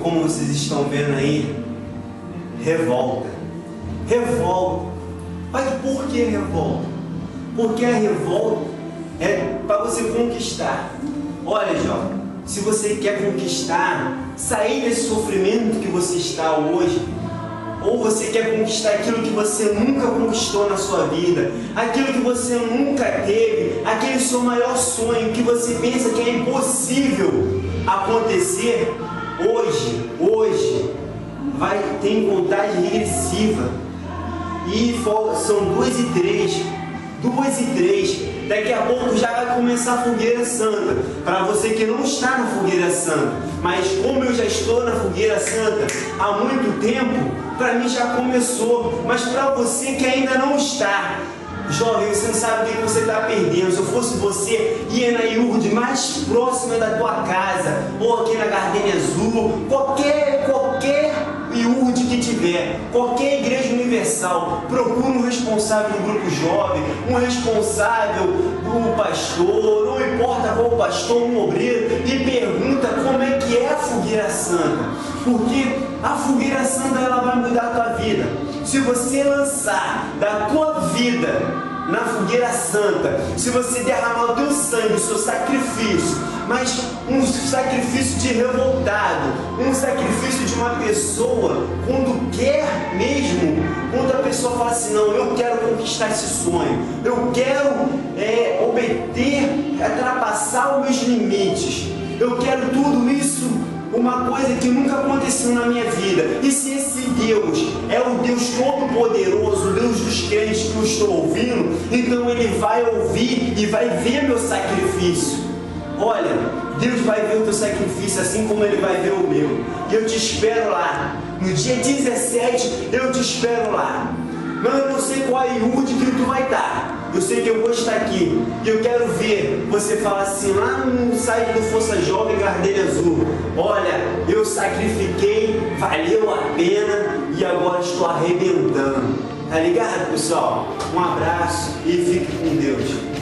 como vocês estão vendo aí, revolta. Revolta. Mas por que revolta? Porque a revolta é para você conquistar. Olha, jovem, se você quer conquistar, sair desse sofrimento que você está hoje, ou você quer conquistar aquilo que você nunca conquistou na sua vida, aquilo que você nunca teve, aquele seu maior sonho que você pensa que é impossível acontecer, hoje vai ter contagem regressiva. E são 2 e 3. Daqui a pouco já vai começar a fogueira santa. Para você que não está na fogueira santa, mas como eu já estou na fogueira santa há muito tempo, para mim já começou. Mas para você que ainda não está, jovem, você não sabe o que você está perdendo. Se eu fosse você, ia na IURD mais próxima da tua casa, ou aqui na Gardenia Azul, qualquer IURD que tiver, qualquer igreja universal, procura um responsável do grupo jovem, um responsável do pastor, não importa qual pastor, um obreiro, e pergunta como é que é a fogueira santa, porque a fogueira santa ela vai mudar a tua vida. Se você lançar da tua vida na fogueira santa, se você derramar o teu sangue, o seu sacrifício, mas um sacrifício de revoltado, um sacrifício de uma pessoa, quando quer mesmo, quando a pessoa fala assim, não, eu quero conquistar esse sonho, eu quero ultrapassar os meus limites, eu quero tudo isso, uma coisa que nunca aconteceu na minha vida. E se esse Deus é o Deus Todo-Poderoso, o Deus dos crentes que eu estou ouvindo, então Ele vai ouvir e vai ver meu sacrifício. Olha, Deus vai ver o teu sacrifício assim como Ele vai ver o meu. E eu te espero lá. No dia 17 eu te espero lá. Mas eu não sei qual é a IURD que tu vai estar. Eu sei que eu vou estar aqui. E eu quero ver você falar assim, lá no site do Força Jovem Gardenia Azul, olha, eu sacrifiquei, valeu a pena e agora estou arrebentando. Tá ligado, pessoal? Um abraço e fique com Deus.